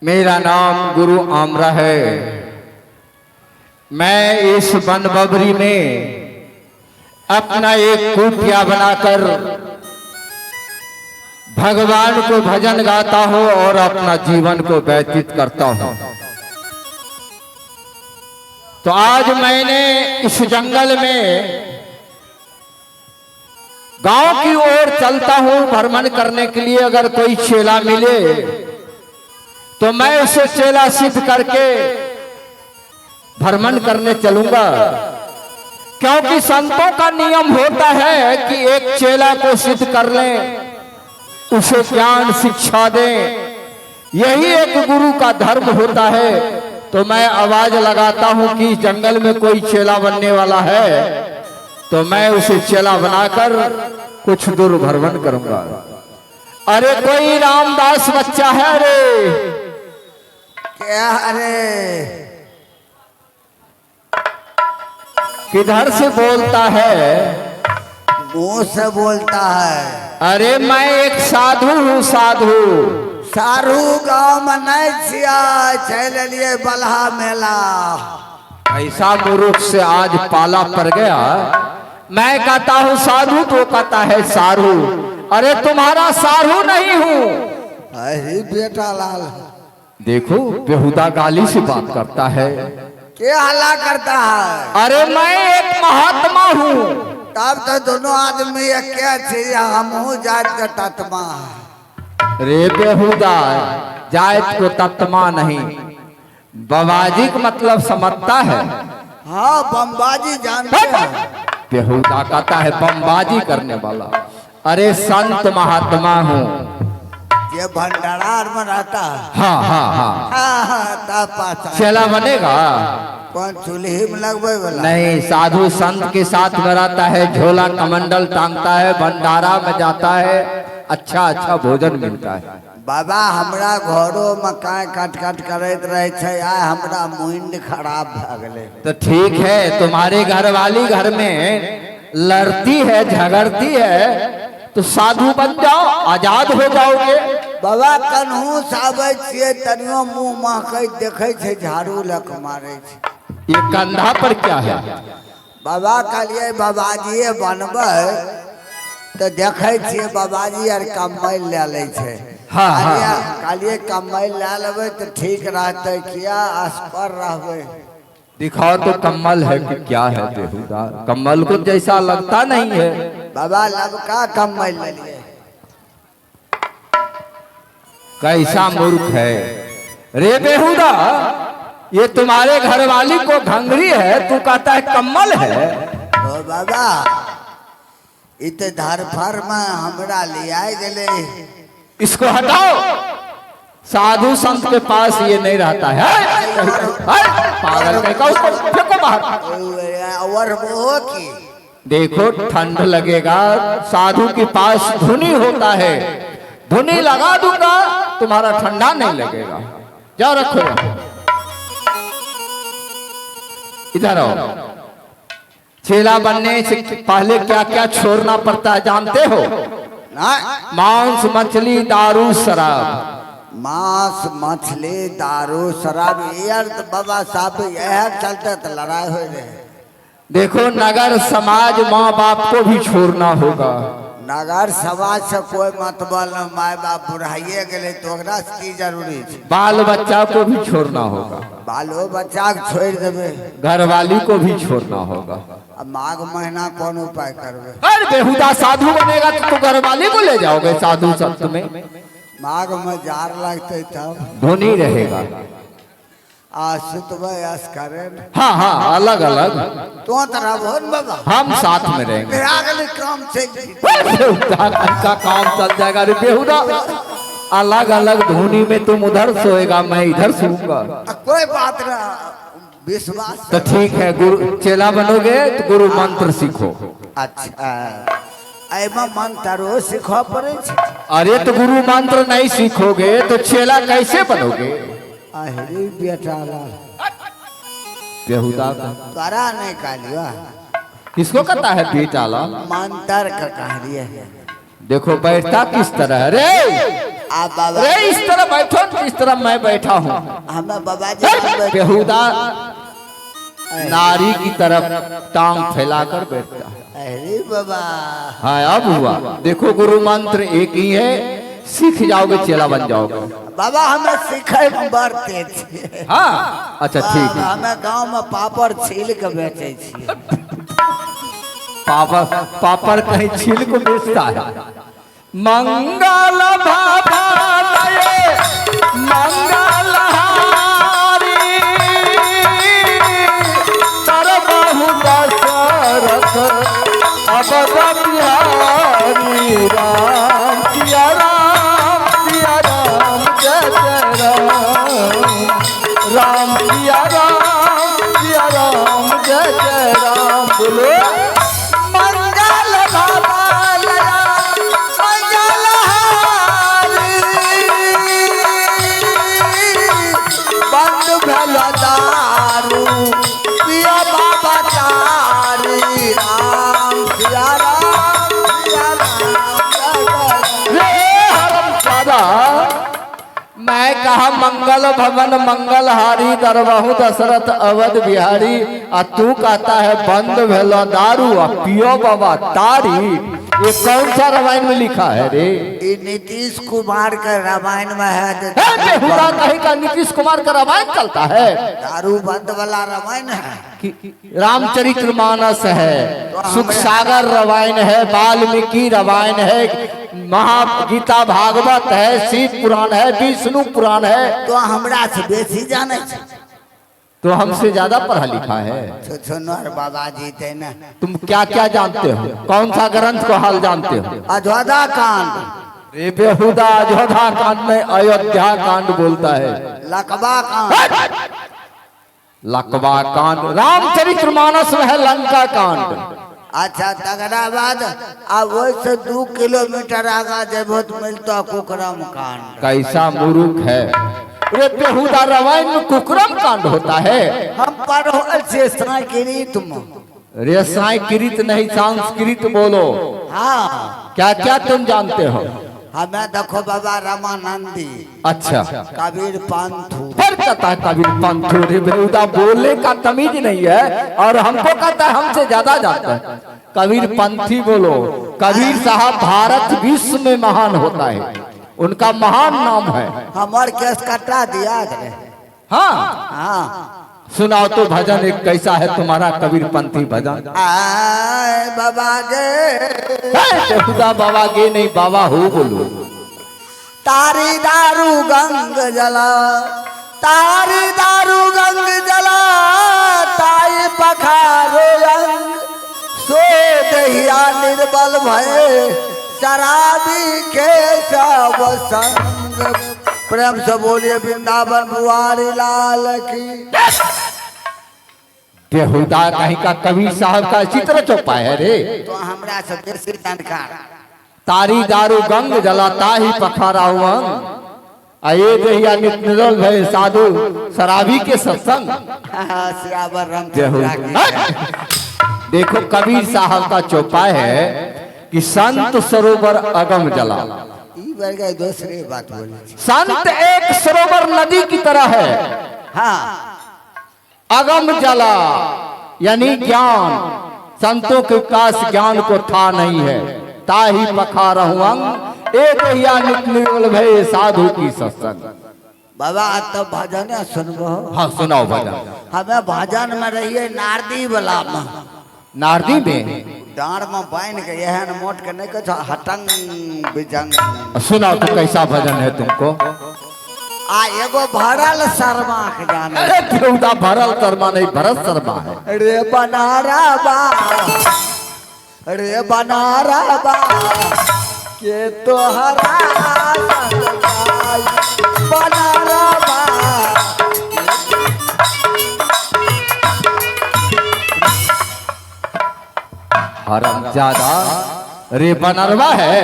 मेरा नाम गुरु आमरा है। मैं इस वन बबरी में अपना एक कुटिया बनाकर भगवान को भजन गाता हूँ और अपना जीवन को व्यतीत करता हूँ। तो आज मैंने इस जंगल में गांव की ओर चलता हूँ भ्रमण करने के लिए। अगर कोई चेला मिले तो मैं उसे चेला सिद्ध करके भ्रमण करने चलूंगा, क्योंकि संतों का नियम होता है कि एक चेला को सिद्ध कर लें, उसे ज्ञान शिक्षा दें, यही एक गुरु का धर्म होता है। तो मैं आवाज लगाता हूं कि जंगल में कोई चेला बनने वाला है तो मैं उसे चेला बनाकर कुछ दूर भ्रमण करूंगा। अरे कोई रामदास बच्चा है रे, क्या? अरे किधर से बोलता है? मुंह से बोलता है। अरे मैं एक साधु हूँ, साधु। सारू गांव में नहीं छिया, चल लिए बलहा मेला। ऐसा मूर्ख से आज पाला पड़ गया। मैं कहता हूँ साधु तो कहता है सारू। अरे तुम्हारा सारू नहीं हूँ। अरे बेटा लाल, देखो बेहुदा गाली से बात करता है। क्या हल्ला करता है? अरे मैं एक महात्मा हूँ। तब तो दोनों आदमी क्या छिया, हम जात का तत्मा। रे बेहुदा, जात को तत्मा नहीं, बबाजी का मतलब समझता है। हाँ, बमबाजी जानते हैं। बेहुदा कहता है बमबाजी करने वाला। अरे संत महात्मा हूँ। ये भंडारा में रहता है। हाँ हाँ हाँ, हाँ, चेला बनेगा? कौन चूल्ही में लगवे वाला? नहीं, साधु संत के साथ में रहता है, झोला कमंडल टांगता है, भंडारा में जाता है, अच्छा अच्छा भोजन मिलता है। बाबा हमरा घरों में काय कट कट करत रहे छे, आ हमरा मुंड खराब भ गेले। तो ठीक है, तुम्हारे घर वाली घर में लड़ती है, झगड़ती है, तो साधु बन जाओ, आजाद हो जाओगे। बाबा कन्हू साबै छिए, तनियो मुंह महकै देखे छे, झाड़ू लक मारे छे। ये कंधा पर क्या है? बाबा कहलिए बाबाजी बनबै तो देखे छिए बाबाजी आर कमाई ले ले छे। हाँ हाँ, कहलिए कमाई ले लेबै तो ठीक रहते, किया असपर रहबै। दिखाओ तो कम्बल है कि क्या है? बेहुदा, कम्बल को जैसा लगता नहीं है। बाबा लबका कमाई ले लिए। कैसा मूर्ख है रे बेहुदा, ये तुम्हारे घर वाली को घंघरी है, तू कहता है कम्बल है। ओ बाबा, इत धरफर में हमरा लिया गेले। इसको हटाओ, साधु संत के पास ये नहीं रहता है। पागल कहेगा, उसको फेंको बाहर। और वो की देखो ठंड लगेगा, साधु के पास धुनी होता है, धुनी लगा दूंगा, तुम्हारा ठंडा नहीं लगेगा। जाओ रखो, इधर आओ। चेला बनने से पहले क्या क्या छोड़ना पड़ता है जानते हो? मांस, मछली, दारू, शराब। मांस, मछली, दारू, शराब, यार तो बाबा साहब यह चलते तो लड़ाई हो रहे। देखो नगर समाज माँ बाप को भी छोड़ना होगा। नगर समाज से कोई मतबल न, माय बाप बुढ़ाइए गए तो ओकरा से की जरूरी है? बाल बच्चा को भी छोड़ना होगा। बालो बच्चा के छोड़ देवे, घर वाली को भी छोड़ना होगा। अब माघ महीना कौन उपाय करवे? अरे बेहुदा, साधु बनेगा तो घर वाली को ले जाओगे साधु संत में? माघ में जार लगते तब धुनी रहेगा। सुतवे अस करे। हाँ हाँ, अलग अलग। तो तरह बोल बाबा, हम साथ में रहेंगे। अगले काम से का काम चल जाएगा रे बेहुदा। अलग अलग धुनी में तुम उधर सोएगा, मैं इधर सोऊंगा। कोई बात ना, विश्वास। तो ठीक है, गुरु चेला बनोगे तो गुरु मंत्र सीखो। अच्छा, ऐमा मंत्रो सीखो पड़े छे। अरे तो गुरु मंत्र नहीं सीखोगे तो चेला कैसे बनोगे? अरे बेटा लाल, बेहुदा तोरा नहीं कहलियो। किसको कहता है बेटा ला? मंत्र का कहलिए। देखो बैठता किस तरह रे, आप बाबा रे इस तरह बैठो जिस तरह मैं बैठा हूँ। हमें बाबा जी बेहुदा नारी की तरफ टांग फैलाकर बैठता है। अरे बाबा हाँ अब हुआ, देखो गुरु मंत्र एक ही है, सीख जाओगे चेला बन जाओगे। बाबा हमें सीखे में बड़ तेज छियै। हाँ अच्छा ठीक है। हमें गांव में पापड़ छील के बेचे छियै। पापड़ कहीं छील को बेचता है। मंगल भवालये मंगलहारी तरबहु दशरथ अवध बिहारी राम सिया राम सिया राम जय जय राम राम सिया राम जय जय राम। बोलो मंगल भवालया मंगलहारी बंद भल दारू पिया बाबा तारी राम सिया राम रे हरमजादा, मैं कहा मंगल भवन मंगलहारी दरबाहु दशरथ अवध बिहारी, और तू कहता है बंद भेलो दारू और पियो बाबा तारी। ये कौन सा रामायण में लिखा है रे? ये नीतीश कुमार का रामायण में है। बेहुदा कहीं का नीतीश कुमार का रामायण चलता है? दारू बंद वाला रामायण है कि रामचरितमानस है, सुख सागर रामायण है, वाल्मीकि रामायण है, महागीता भागवत है, शिव पुराण है, विष्णु पुराण है। तो हमरा से बेसी जाने छे। तो हमसे ज्यादा पढ़ा लिखा है। सुनर बाबा जी थे न। तुम क्या क्या जानते हो? कौन सा ग्रंथ को हाल जानते हो? अयोध्या कांड। रे बेहुदा अयोध्या कांड में अयोध्या कांड बोलता है। लकवा कांड। लकवा कांड रामचरितमानस में है। लंका कांड। अच्छा तगड़ा बाद अब वैसे 2 किलोमीटर आगा जब मिलता कुकरम कांड। कैसा मुरुख है रे बेहुदा, रामायण में कुकरम कांड होता है। हम पढ़ो से संस्कृत में। रे संस्कृत नहीं संस्कृत बोलो। हाँ क्या क्या तुम जानते हो? हमें देखो बाबा रामानंदी। अच्छा कबीर पंथू। फिर कहता है कबीर पंथू। रे बेहुदा बोलने का तमीज नहीं है, और हमको कहता है हमसे ज्यादा जानता है। कबीर पंथी बोलो। कबीर साहब भारत विश्व में महान होता है, उनका महान नाम है। हमार केस कटा दिया गए। हाँ हाँ सुनाओ तो भजन एक कैसा है तुम्हारा कबीर पंथी भजन? आए बाबा गे बेहुदा बाबा गे नहीं बाबा हो बोलो। तारी दारू गंग जला तारी दारू गंग जला ताई पखारो रंग सो दहिया निर्बल भय शराबी के सब संग। प्रेम से बोलिए वृंदावन बुआरी लाल की। बेहुदा कहीं का कबीर साहब का चित्र चौपा है रे। तो हमरा से बेसी जानकार। तारी दारू गंग जलाता ही पखारा अये दहिया नित निरल भय साधु शराबी के सत्संग। सियावर राम। देखो कबीर साहब का चौपाई है कि संत सरोवर अगम जला। दूसरी बात बोली। संत एक सरोवर नदी की तरह है। हाँ अगम जला यानी ज्ञान। संतों के पास ज्ञान को था नहीं है। ताही पखारा एक या नित निर्मल भय साधु की सत्संग। बाबा तो भजन सुनबो। हाँ सुनाओ भजन। हमें भजन में रहिए नारदी वाला में। नारदी में डांड में बांध के एहन मोट के नहीं कह हटंग बिजंग। सुनाओ तो कैसा भजन है तुमको? आ एगो भरल शर्मा के गाना। अरे बेहुदा भरल शर्मा नहीं भरत शर्मा है। रे बनारा बा रे बनारा बा के तोहरा बनारा बा। हरमजादा रे बनरवा है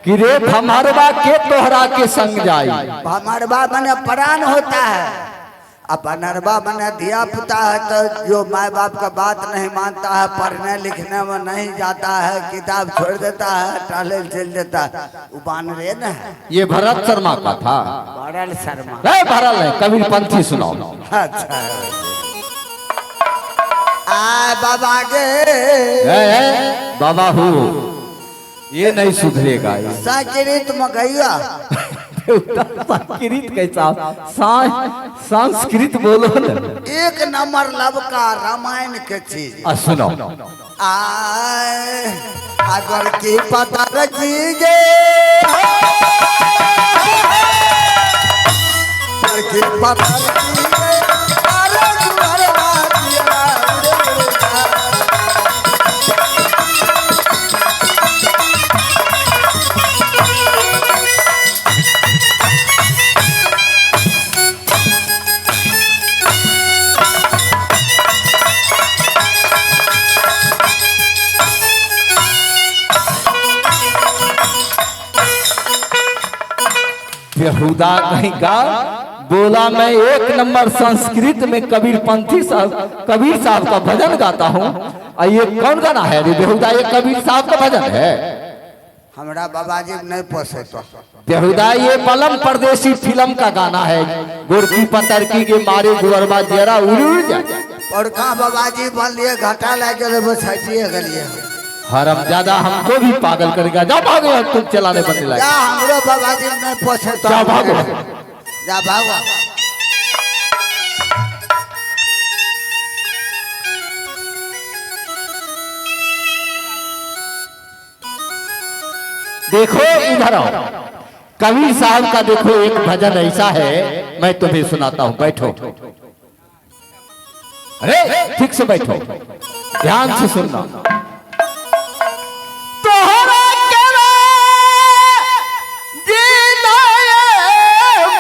कि रे भमरवा के तोहरा के संग जाई। भमरवा मने प्राण होता है अपन अरबा बने दिया पुता है तो जो माँ बाप का बात नहीं मानता है, पढ़ने लिखने में नहीं जाता है, किताब छोड़ देता है, टहले चल देता है, वो बानरे न है। ये भरत शर्मा का था। भरल शर्मा नहीं भरल है, कबीर पंथी सुनाओ। अच्छा आ बाबा गे बाबा हो, ये नहीं सुधरेगा ये। संस्कृत में गैया संस्कृत कैसा, संस्कृत बोलो ना। एक नंबर लबका रामायण के चीज। सुनो आए अगर की पता रखीगे की पता रखीगे अरे गुरवा दिया बेहुदा कहीं का बोला। मैं एक नंबर संस्कृत में कबीर पंथी साहब, कबीर साहब का भजन गाता हूँ। ये कौन गाना है रे बेहुदा? ये कबीर साहब का भजन है। हमरा बाबाजी नहीं पोसे तो बेहुदा ये पलम परदेसी फिल्म का गाना है। गुरकी पतरकी के मारे गुरबा जरा उड़ जाए। और कहाँ बाबाजी बन लिए घाटा लगे वो छठिए गलिए हरम ज्यादा हमको भी पागल करेगा। जा भागो, तुम चलाने बनने लगे। या हमरो बाबाजी नहीं पोसे तो जा भागो, जा भागो। देखो इधर आओ। कबीर साहब का देखो एक भजन ऐसा है, मैं तुम्हें सुनाता हूं। बैठो, अरे ठीक से बैठो, ध्यान से सुनना। तोहरा केरा जीना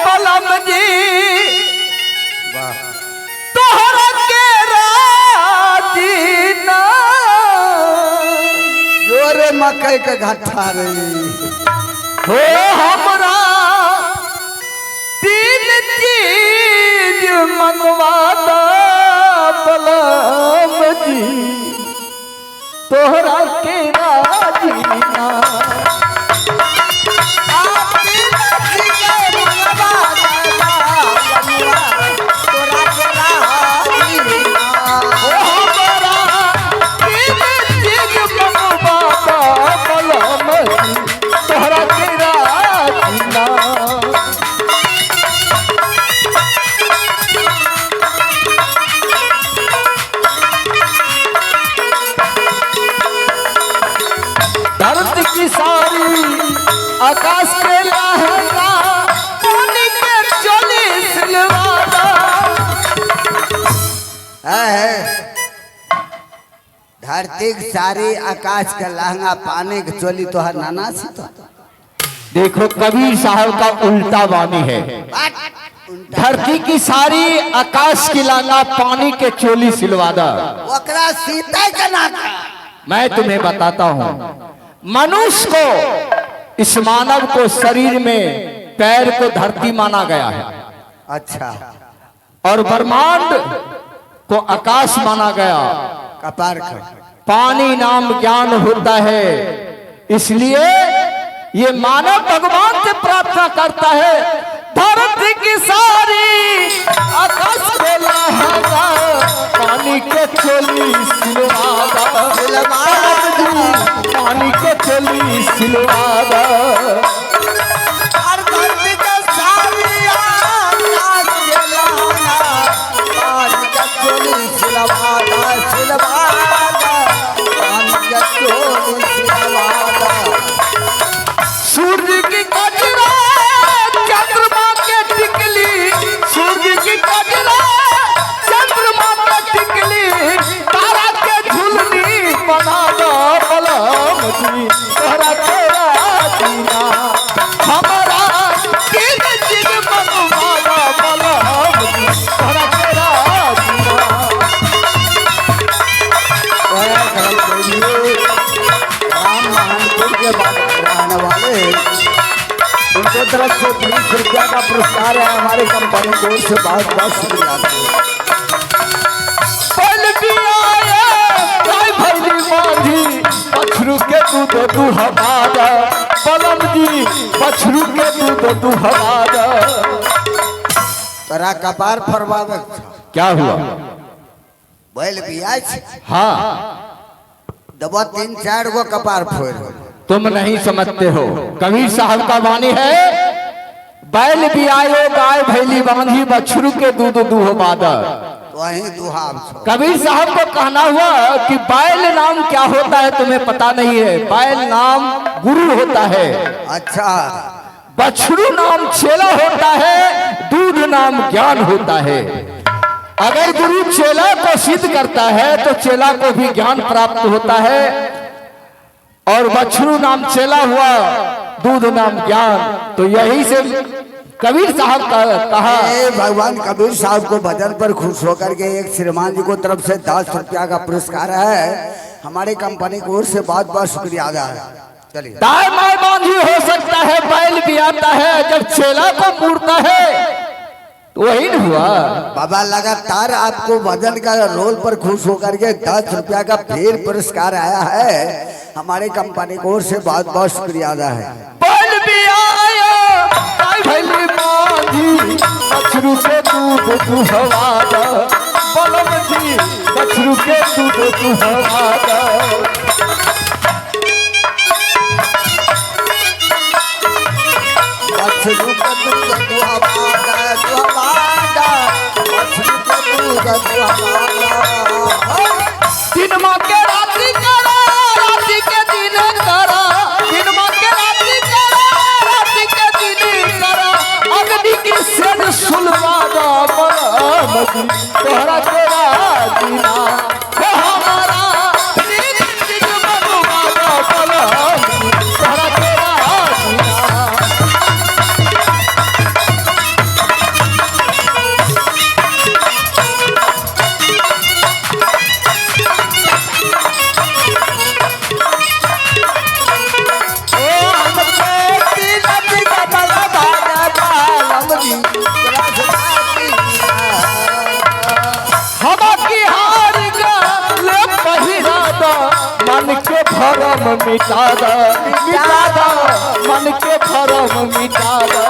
बलम जी, तोहरा केरा जीना जोरे मकई के घट्टा रही हो हमरा तीन चीज मंगवाता बलम जी, तोहरा के राजीना। धरती की सारी आकाश के लहंगा, पानी के चोली सिलवाना। धरती की सारी आकाश के लहंगा, पानी के चोली तोहर नाना सी तो। देखो कबीर साहब का उल्टा वाणी है। धरती की सारी आकाश की लहंगा, पानी के चोली सिलवाना। ओकरा सीता के नाता। मैं तुम्हें बताता हूँ, मनुष्य को, इस मानव को शरीर में पैर को धरती माना गया है। अच्छा, और ब्रह्मांड को आकाश माना गया। कपार का पानी नाम ज्ञान होता है, इसलिए ये मानव भगवान से प्रार्थना करता है। धरती की सारी आकाश के लहंगा, पानी के चोली सिलवादा, पानी के चोली सिलवादा। धरती के सारी आकाश के लहंगा, पानी के चोली सिलवादा, सिलवादा, पानी के चोली सिलवादा। सूर्य की कजरा चंद्रमा के टिकली, सूर्य की कजरा चंद्रमा के टिकली, तारा के झुलनी बना दो बलम जी, तोहरा के राजीना। हमारा किन चीज मंगवा दो बलम जी, तोहरा के राजीना। राम महानपुर के बाद रहने वाले उनके तरफ से 20 रुपया रुपया का पुरस्कार है हमारे कंपनी की ओर से, बहुत बहुत शुक्रिया। बैल भी आया गाय भैली बांधी बछरू के दूध दुहवादा, बलम जी बछरू के दूध दुहवादा। तोरा कपार फरवावे क्या हुआ? बैल भी आय हाँ, दबा 3-4 गो कपार फोड़। तुम नहीं समझते हो, कबीर साहब का वाणी है, बैल भी आयो गाय भैली बांधी बछरू के दूध दुहवादा। वही दुहाब। कबीर साहब को कहना हुआ कि बैल नाम क्या होता है तुम्हें पता नहीं है, बैल नाम गुरु होता है, अच्छा बछरू नाम चेला होता है, दूध नाम ज्ञान होता है। अगर गुरु चेला को सिद्ध करता है तो चेला को भी ज्ञान प्राप्त होता है, और बछरू नाम चेला हुआ, दूध नाम ज्ञान। तो यही से कबीर साहब का कहा, भगवान कबीर साहब को भजन पर खुश होकर के एक श्रीमान जी को तरफ से 10 रुपया का पुरस्कार है हमारी कंपनी की ओर से, बहुत बहुत शुक्रिया अदा है। चलिए, दाई माई बांधी हो सकता है, बैल भी आता है, जब चेला को मूर्ता है तो वही न हुआ। बाबा लगातार आपको भजन का रोल पर खुश होकर के 10 रुपया का फिर पुरस्कार आया है हमारे कंपनी की ओर से, बहुत बहुत शुक्रिया अदा है। बैल भी आया गाय भैली बांधी बछरू के दूध दुहवादा, बलम जी बछरू के दूध दुहवादा। बछरू का दूध दुहवादा, दुहवादा, बछरू का दूध दुहवादा। दिन माँ के रात्रि करा, रात्रि के दिन करा, दिन माँ के रात्रि करा, रात्रि के दिन करा, अग्नि की सेन सुलवादा, बलम जी तोहरा तेरा दीना वो हमारा दिन दिन बनवादा, बलम जी तोहरा तेरा दीना। मन के भरम मिटा दा, मिटा दा, मन के भरम मिटा दा।